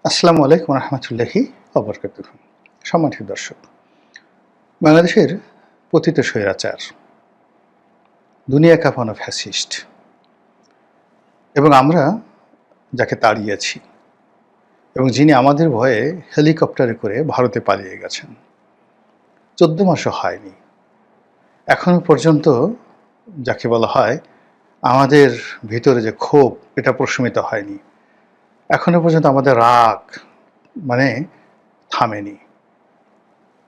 আসসালামু আলাইকুম রহমতুল্লাহি ওবরকাতুহ। সম্মানিত দর্শক, বাংলাদেশের পতিত স্বৈরাচার, দুনিয়া কাঁপানো ফ্যাসিস্ট এবং আমরা যাকে তাড়িয়েছি এবং যিনি আমাদের ভয়ে হেলিকপ্টারে করে ভারতে পালিয়ে গেছেন, 14 মাসও হয়নি এখনো পর্যন্ত, যাকে বলা হয় আমাদের ভিতরে যে ক্ষোভ, এটা প্রশমিত হয়নি। এখনো পর্যন্ত আমাদের রাগ মানে থামেনি।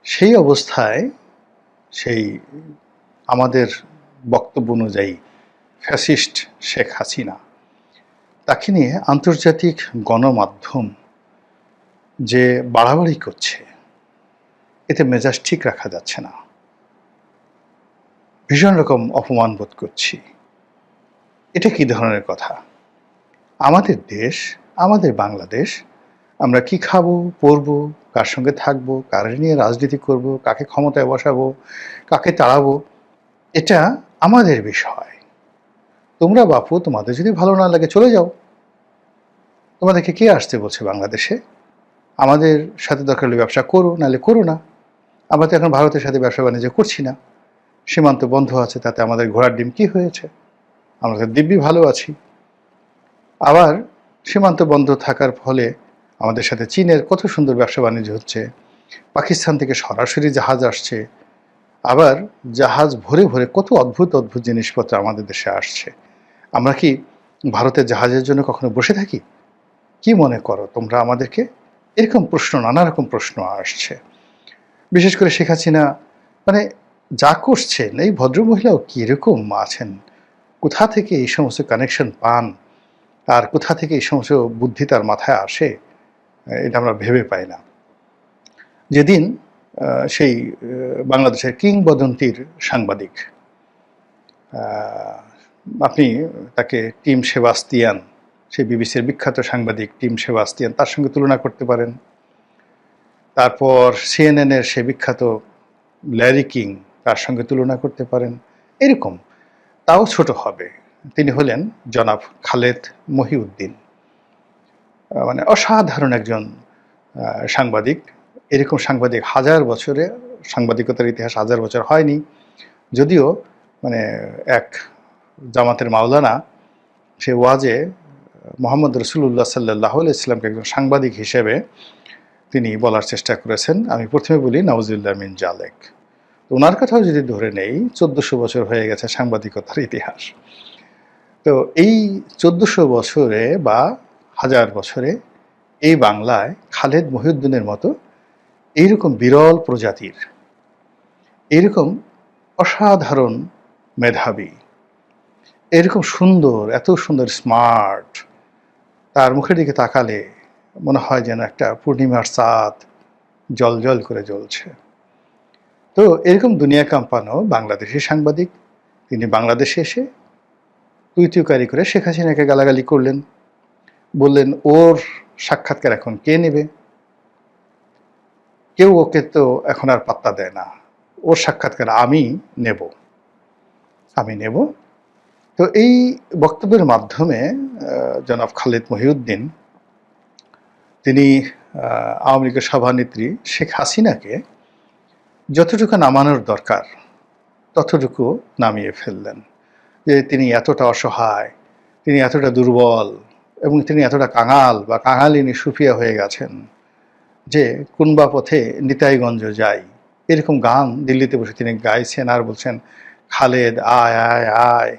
সেই অবস্থায় সেই আমাদের বক্তব্য অনুযায়ী ফ্যাসিস্ট শেখ হাসিনা, তাকে নিয়ে আন্তর্জাতিক গণমাধ্যম যে বাড়াবাড়ি করছে, এতে মেজাজ ঠিক রাখা যাচ্ছে না। ভীষণ রকম অপমান বোধ করছি। এটা কি ধরনের কথা? আমাদের দেশ, আমাদের বাংলাদেশ, আমরা কি খাবো, পরবো, কার সঙ্গে থাকবো, কার নিয়ে রাজনীতি করব, কাকে ক্ষমতায় বসাবো, কাকে তাড়াবো, এটা আমাদের বিষয়। তোমরা বাপু, তোমাদের যদি ভালো না লাগে চলে যাও। তোমাদেরকে কে আসতে বলছে বাংলাদেশে? আমাদের সাথে দরকার হলে ব্যবসা করো, নাহলে করো না। আমরা তো এখন ভারতের সাথে ব্যবসা বাণিজ্য করছি না, সীমান্ত বন্ধ আছে, তাতে আমাদের ঘোড়ার ডিম কি হয়েছে? আমরা তো দিব্যি ভালো আছি। আবার সীমান্ত বন্ধ থাকার ফলে আমাদের সাথে চীনের কত সুন্দর ব্যবসা বাণিজ্য হচ্ছে, পাকিস্তান থেকে সরাসরি জাহাজ আসছে, আবার জাহাজ ভরে ভরে কত অদ্ভুত অদ্ভুত জিনিসপত্র আমাদের দেশে আসছে। আমরা কি ভারতের জাহাজের জন্য কখনো বসে থাকি? কি মনে করো তোমরা আমাদেরকে? এরকম প্রশ্ন, নানা রকম প্রশ্ন আসছে। বিশেষ করে শেখ হাসিনা মানে যা করছেন, এই ভদ্রমহিলাও কীরকম আছেন, কোথা থেকে এই সমস্ত কানেকশন পান, আর কোথা থেকে এই সমস্ত বুদ্ধি তার মাথায় আসে, এটা আমরা ভেবে পাই না। যেদিন সেই বাংলাদেশের কিংবদন্তির সাংবাদিক, আপনি তাকে টিম সেবাস্তিয়ান, সেই বিবিসির বিখ্যাত সাংবাদিক টিম সেবাস্তিয়ান, তার সঙ্গে তুলনা করতে পারেন। তারপর সিএনএনের সে বিখ্যাত ল্যারি কিং, তার সঙ্গে তুলনা করতে পারেন। এরকম তাও ছোট হবে। তিনি হলেন জনাব খালেদ মহিউদ্দিন, মানে অসাধারণ একজন সাংবাদিক। এরকম সাংবাদিক হাজার বছরে, সাংবাদিকতার ইতিহাস হাজার বছর হয়নি। যদিও মানে এক জামাতের মাওলানা সে ওয়াজে মোহাম্মদ রসুল্লাহ সাল্লাহ ইসলামকে একজন সাংবাদিক হিসেবে তিনি বলার চেষ্টা করেছেন। আমি প্রথমে বলি নাউজুবিল্লাহ মিন জালেক। ওনার কথাও যদি ধরে নেই, 1400 বছর হয়ে গেছে সাংবাদিকতার ইতিহাস। তো এই 1400 বছরে বা হাজার বছরে এই বাংলায় খালেদ মহিউদ্দিনের মতো এইরকম বিরল প্রজাতির, এইরকম অসাধারণ মেধাবী, এরকম সুন্দর, এত সুন্দর স্মার্ট, তার মুখের দিকে তাকালে মনে হয় যেন একটা পূর্ণিমার চাঁদ জল জল করে জ্বলছে। তো এরকম দুনিয়া কাঁপানো বাংলাদেশি সাংবাদিক, তিনি বাংলাদেশে এসে তুই করে শেখ হাসিনাকে গালাগালি করলেন, বললেন ওর সাক্ষাৎকার এখন কে নেবে? কেউ ওকে তো এখন আর পাত্তা দেয় না, ওর সাক্ষাৎকার আমি নেব। তো এই বক্তব্যের মাধ্যমে জনাব খালেদ মহিউদ্দিন তিনি আওয়ামী লীগের সভানেত্রী শেখ হাসিনাকে যতটুকু নামানোর দরকার ততটুকু নামিয়ে ফেললেন। যে তিনি এতটা অসহায়, তিনি এতটা দুর্বল, এবং তিনি এতটা কাঙাল বা কাঙালিনী সুফিয়া হয়ে গেছেন যে কুনবা পথে নিতাইগঞ্জ যাই, এরকম গান দিল্লিতে বসে তিনি গাইছেন আর বলছেন, খালেদ আয় আয় আয়,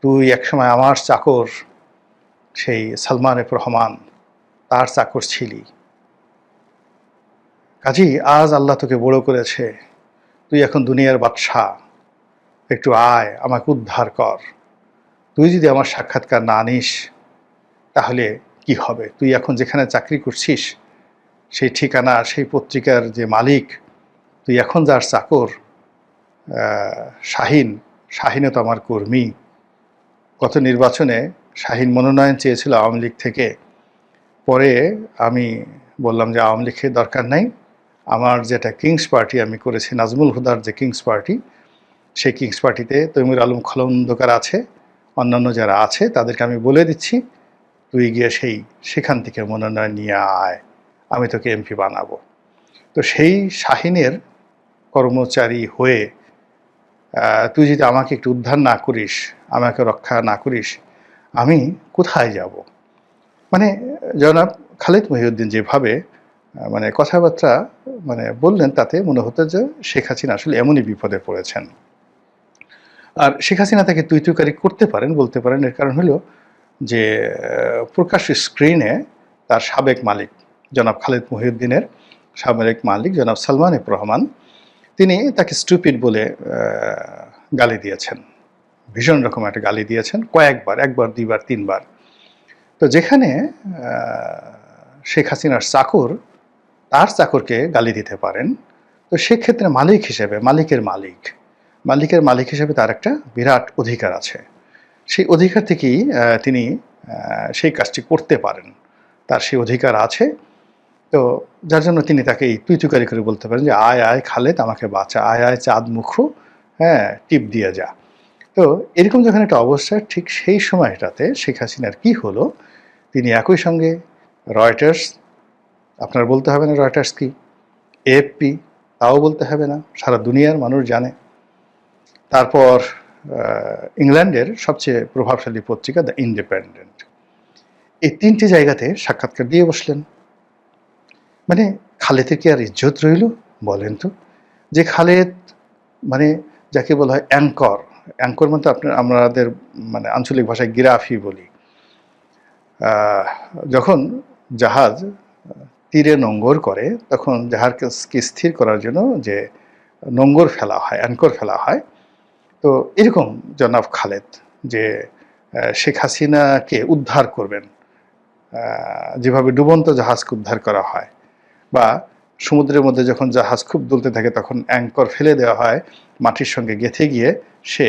তুই একসময় আমার চাকর, সেই সালমান এফ রহমান তার চাকর ছিলি, কাজী আজ আল্লাহ তোকে বড় করেছে, তুই এখন দুনিয়ার বাদশাহ, একটু আয় আমাকে উদ্ধার কর। তুই যদি আমার সাক্ষাৎকার না নিস তাহলে কি হবে? তুই এখন যেখানে চাকরি করছিস সেই ঠিকানা, সেই পত্রিকার যে মালিক, তুই এখন যার চাকর শাহিনও তো আমার কর্মী। গত নির্বাচনে শাহিন মনোনয়ন চেয়েছিল আওয়ামী লীগ থেকে, পরে আমি বললাম যে আওয়ামী লীগের দরকার নাই, আমার যেটা কিংস পার্টি আমি করেছি, নাজমুল হুদার যে কিংস পার্টি, সেই কিংস পার্টিতে তৈমুর আলম খলন্দকার আছে, অন্যান্য যারা আছে তাদেরকে আমি বলে দিচ্ছি তুই গিয়ে সেখান থেকে মনোনয়ন নিয়ে আয়, আমি তোকে এমপি বানাবো। তো সেই শাহিনের কর্মচারী হয়ে তুই যদি আমাকে একটু উদ্ধার না করিস, আমাকে রক্ষা না করিস, আমি কোথায় যাব? মানে জনাব খালিদ মহিউদ্দিন যেভাবে মানে কথাবার্তা বললেন, তাতে মনে হতো যে শেখ হাসিনা আসলে এমনই বিপদে পড়েছেন। আর শেখ হাসিনা তাকে তুই তুকারি করতে পারেন, বলতে পারেন। এর কারণ হলো যে প্রকাশ্য স্ক্রিনে তার সাবেক মালিক জনাব খালিদ মহিউদ্দিনের সাবেক মালিক জনাব সালমান এফ রহমান, তিনি তাকে স্টুপিড বলে গালি দিয়েছেন, ভীষণ রকম একটা গালি দিয়েছেন কয়েকবার, একবার, দুইবার, তিনবার। তো যেখানে শেখ হাসিনার চাকর তার চাকরকে গালি দিতে পারেন, তো সেক্ষেত্রে মালিক হিসেবে, মালিকের মালিক হিসেবে তার একটা বিরাট অধিকার আছে। সেই অধিকার থেকেই তিনি সেই কাজটি করতে পারেন, তার সেই অধিকার আছে। তো যার জন্য তিনি তাকে তুই তুকারি করে বলতে পারেন যে আয় আয় খালেদ, আমাকে বাঁচা, আয় আয় চাঁদ মুখো, হ্যাঁ টিপ দিয়ে যা। তো এরকম যখন একটা অবস্থা, ঠিক সেই সময়টাতে শেখ হাসিনার কি হলো, তিনি একই সঙ্গে রয়টার্স, আপনার বলতে হবে না রয়টার্স কি, এএফপি তাও বলতে হবে না, সারা দুনিয়ার মানুষ জানে। তারপর ইংল্যান্ডের সবচেয়ে প্রভাবশালী পত্রিকা দ্য ইন্ডিপেন্ডেন্ট, এই তিনটি জায়গাতে সাক্ষাৎকার দিয়ে বসলেন। মানে খালেদের কি আর ইজ্জত রইল বলেন তো? যে খালেদ যাকে বলা হয় অ্যাঙ্কর, অ্যাঙ্কর আমাদের আঞ্চলিক ভাষায় গিরাফি বলি। যখন জাহাজ তীরে নোঙ্গর করে, তখন জাহাজকে স্থির করার জন্য যে নোঙ্গর ফেলা হয়, অ্যাঙ্কর ফেলা হয়। তো এরকম জনাব খালেদ যে শেখ হাসিনাকে উদ্ধার করবেন, যেভাবে ডুবন্ত জাহাজকে উদ্ধার করা হয়, বা সমুদ্রের মধ্যে যখন জাহাজ খুব দুলতে থাকে তখন অ্যাঙ্কর ফেলে দেওয়া হয়, মাটির সঙ্গে গেঁথে গিয়ে সে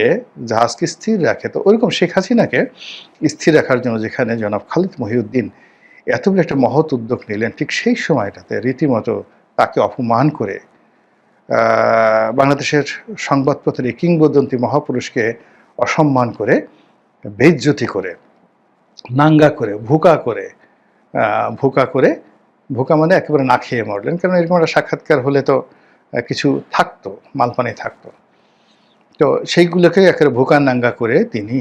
জাহাজকে স্থির রাখে। তো ওইরকম শেখ হাসিনাকে স্থির রাখার জন্য যেখানে জনাব খালিদ মহিউদ্দিন এত বড় একটা মহৎ উদ্যোগ নিলেন, ঠিক সেই সময়টাতে রীতিমতো তাকে অপমান করে, বাংলাদেশের সংবাদপত্রে কিংবদন্তি মহাপুরুষকে অসম্মান করে, বেইজ্জতি করে, নাঙ্গা করে, ভুকা করে, ভুকা মানে একেবারে না খেয়ে মরলেন। কারণ এরকম একটা সাক্ষাৎকার হলে তো কিছু থাকতো, মালপানি থাকতো। তো সেইগুলোকে একেবারে ভুকা নাঙ্গা করে তিনি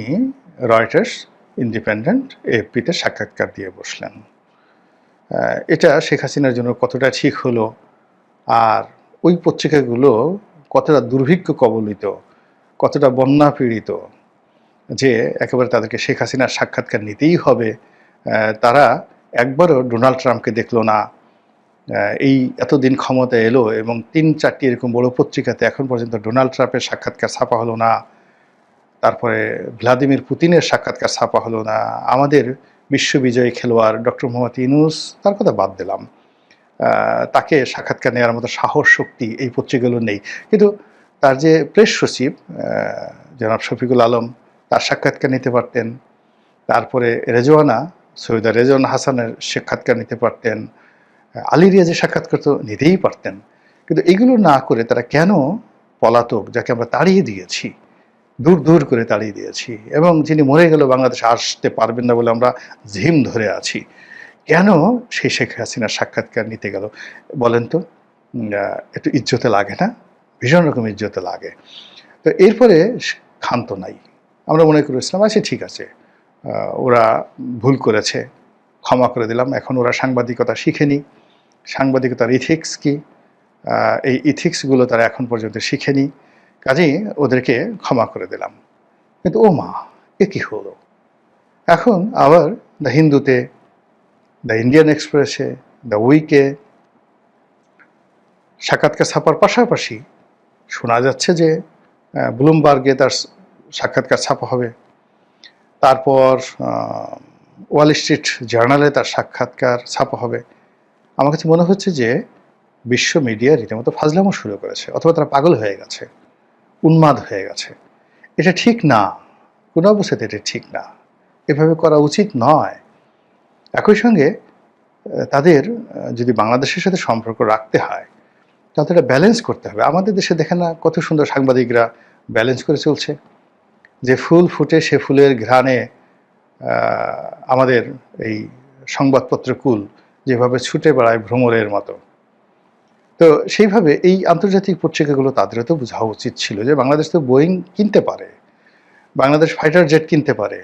রয়টার্স, ইন্ডিপেন্ডেন্ট, এএফপিতে সাক্ষাৎকার দিয়ে বসলেন। এটা শেখ হাসিনার জন্য কতটা ঠিক হলো, আর ওই পত্রিকাগুলো কতটা দুর্ভিক্ষ কবলিত, কতটা বন্যা পীড়িত, যে একেবারে তাদেরকে শেখ হাসিনার সাক্ষাৎকার নিতেই হবে। তারা একবারও ডোনাল্ড ট্রাম্পকে দেখলো না। এই এতদিন ক্ষমতা এলো এবং ৩-৪টি এরকম বড় পত্রিকাতে এখন পর্যন্ত ডোনাল্ড ট্রাম্পের সাক্ষাৎকার ছাপা হলো না, তারপরে ভ্লাদিমির পুতিনের সাক্ষাৎকার ছাপা হলো না, আমাদের বিশ্ববিজয়ী খেলোয়াড় ডক্টর মোহাম্মদ ইউনূস, তার কথা বাদ দিলাম, তাকে সাক্ষাৎকার নেওয়ার মতো সাহস শক্তি এই পত্রিকাগুলো নেই। কিন্তু তার যে প্রেস সচিব জনাব শফিকুল আলম, তার সাক্ষাৎকার নিতে পারতেন। তারপরে রেজওয়ানা, সৈয়দা রেজওয়ানা হাসানের সাক্ষাৎকার নিতে পারতেন। আলী রিয়াজের সাক্ষাৎকার তো নিতেই পারতেন। কিন্তু এগুলো না করে তারা কেন পলাতক, যাকে আমরা তাড়িয়ে দিয়েছি, দূর দূর করে তাড়িয়ে দিয়েছি, এবং যিনি মরে গেল বাংলাদেশে আসতে পারবেন না বলে আমরা ঝিম ধরে আছি, কেন সেই শেখ হাসিনার সাক্ষাৎকার নিতে গেল বলেন তো? একটু ইজ্জতে লাগে না? ভীষণ রকম ইজ্জতে লাগে। তো এরপরে ক্ষান্ত নাই, আমরা মনে করেছিলাম আচ্ছা ঠিক আছে, ওরা ভুল করেছে, ক্ষমা করে দিলাম। এখন ওরা সাংবাদিকতা শিখেনি, সাংবাদিকতার ইথিক্স কি, এই ইথিক্সগুলো তারা এখন পর্যন্ত শিখেনি, কাজেই ওদেরকে ক্ষমা করে দিলাম। কিন্তু ও মা, এ কী হলো? এখন আবার দ্য হিন্দুতে, দ্য ইন্ডিয়ান এক্সপ্রেসে, দ্য উইকে সাক্ষাৎকার ছাপার পাশাপাশি শোনা যাচ্ছে যে ব্লুমবার্গে তার সাক্ষাৎকার ছাপা হবে, তারপর ওয়াল স্ট্রিট জার্নালে তার সাক্ষাৎকার ছাপা হবে। আমার কাছে মনে হচ্ছে যে বিশ্ব মিডিয়া রীতিমতো ফাজলামো শুরু করেছে, অথবা তারা পাগল হয়ে গেছে, উন্মাদ হয়ে গেছে। এটা ঠিক না, কোনো অবস্থাতে এটা ঠিক না, এভাবে করা উচিত নয়। একই সঙ্গে তাদের যদি বাংলাদেশের সাথে সম্পর্ক রাখতে হয়, তাহলে এটা ব্যালেন্স করতে হবে। আমাদের দেশে দেখেন না কত সুন্দর সাংবাদিকরা ব্যালেন্স করে চলছে, যে ফুল ফুটে সে ফুলের ঘ্রাণে আমাদের এই সংবাদপত্র কুল যেভাবে ছুটে বেড়ায় ভ্রমরের মতো। তো সেইভাবে এই আন্তর্জাতিক পত্রিকাগুলো তাদেরও তো বোঝা উচিত ছিল যে বাংলাদেশ তো বোয়িং কিনতে পারে, বাংলাদেশ ফাইটার জেট কিনতে পারে,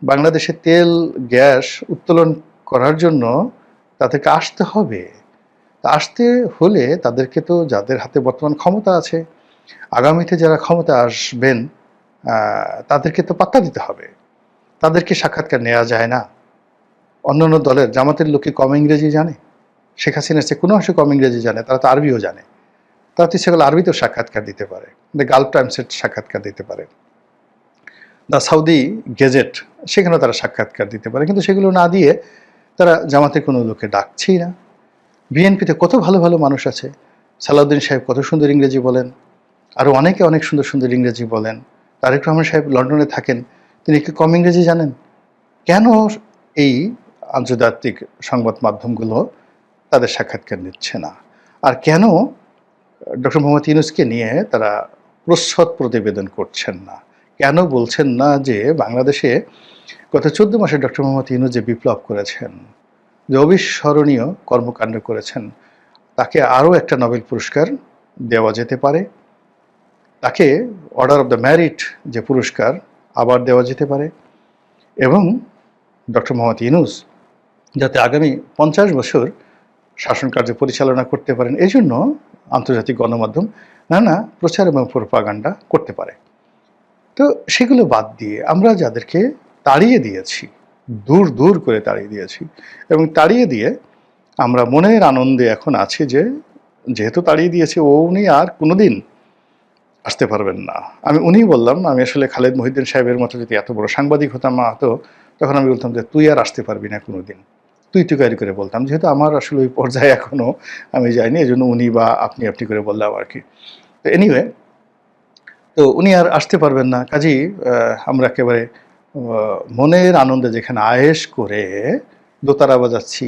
বাংলাদেশে তেল গ্যাস উত্তোলন করার জন্য তাদেরকে আসতে হবে। আসতে হলে তাদেরকে তো, যাদের হাতে বর্তমান ক্ষমতা আছে, আগামীতে যারা ক্ষমতা আসবেন তাদেরকে তো পাত্তা দিতে হবে। তাদেরকে সাক্ষাৎকার নেওয়া যায় না? অন্যান্য দলের জামাতের লোকে কম ইংরেজি জানে, শেখ হাসিনার চেয়ে কোনো অংশে কম ইংরেজি জানে, তারা তো আরবিও জানে, তারা তো ইচ্ছে করলে আরবিতেও সাক্ষাৎকার দিতে পারে, গালফ টাইমসের সাক্ষাৎকার দিতে পারে, দ্য সাউদি গেজেট সেখানেও তারা সাক্ষাৎকার দিতে পারে, কিন্তু সেগুলো না দিয়ে তারা জামাতের কোনো লোকে ডাকছেই না। বিএনপিতে কত ভালো ভালো মানুষ আছে, সালাউদ্দিন সাহেব কত সুন্দর ইংরেজি বলেন, আরও অনেকে অনেক সুন্দর সুন্দর ইংরেজি বলেন। তারেক রহমান সাহেব লন্ডনে থাকেন, তিনি কি কম ইংরেজি জানেন? কেন এই আন্তর্জাতিক সংবাদ মাধ্যমগুলো তাদের সাক্ষাৎকার নিচ্ছে না? আর কেন ডক্টর মোহাম্মদ ইউনূসকে নিয়ে তারা প্রচ্ছদ প্রতিবেদন করছেন না? কেন বলছেন না যে বাংলাদেশে গত 14 মাসে ডক্টর মোহাম্মদ ইউনূস যে বিপ্লব করেছেন, যে অবিস্মরণীয় কর্মকাণ্ড করেছেন, তাকে আরও একটা নোবেল পুরস্কার দেওয়া যেতে পারে, তাকে অর্ডার অফ দ্য মেরিট যে পুরস্কার আবার দেওয়া যেতে পারে, এবং ডক্টর মোহাম্মদ ইউনূস যাতে আগামী 50 বছর শাসন কার্য পরিচালনা করতে পারেন, এই জন্য আন্তর্জাতিক গণমাধ্যম নানা প্রচার এবং প্রোপাগান্ডা করতে পারে। তো সেগুলো বাদ দিয়ে আমরা যাদেরকে তাড়িয়ে দিয়েছি, দূর দূর করে তাড়িয়ে দিয়েছি, এবং তাড়িয়ে দিয়ে আমরা মনের আনন্দে এখন আছি যে যেহেতু তাড়িয়ে দিয়েছে উনি আর কোনোদিন আসতে পারবেন না। আমি উনিই বললাম, আমি আসলে খালেদ মহিউদ্দিন সাহেবের মতো যদি এত বড় সাংবাদিক হতাম হতো, তখন আমি বলতাম যে তুই আর আসতে পারবি না কোনোদিন, তুই তুকারি করে বলতাম। যেহেতু আমার আসলে ওই পর্যায়ে এখনও আমি যাইনি, এই জন্য উনি বা আপনি আপনি করে বললাম আর কি। তো এনিওয়ে, তো উনি আর আসতে পারবেন না, কাজেই আমরা একেবারে মনের আনন্দে যেখানে আয়েশ করে দোতারা বাজাচ্ছি,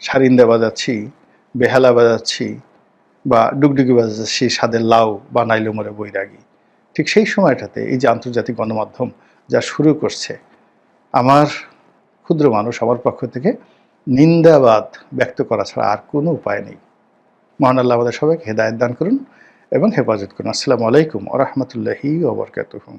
সারিন্দা বাজাচ্ছি, বেহালা বাজাচ্ছি, বা ডুগডুগি বাজাচ্ছি, স্বাদের লাউ বা নাইলো মরে বৈরাগী, ঠিক সেই সময়টাতে এই যে আন্তর্জাতিক গণমাধ্যম যা শুরু করছে, আমার ক্ষুদ্র মানুষ আমার পক্ষ থেকে নিন্দাবাদ ব্যক্ত করা ছাড়া আর কোনো উপায় নেই। মহান আল্লাহ আমাদের সবাইকে হেদায়েত দান করুন এবং হেফাজত করুন। আসসালামু আলাইকুম ওয়া রাহমাতুল্লাহি ওয়া বারাকাতুহু।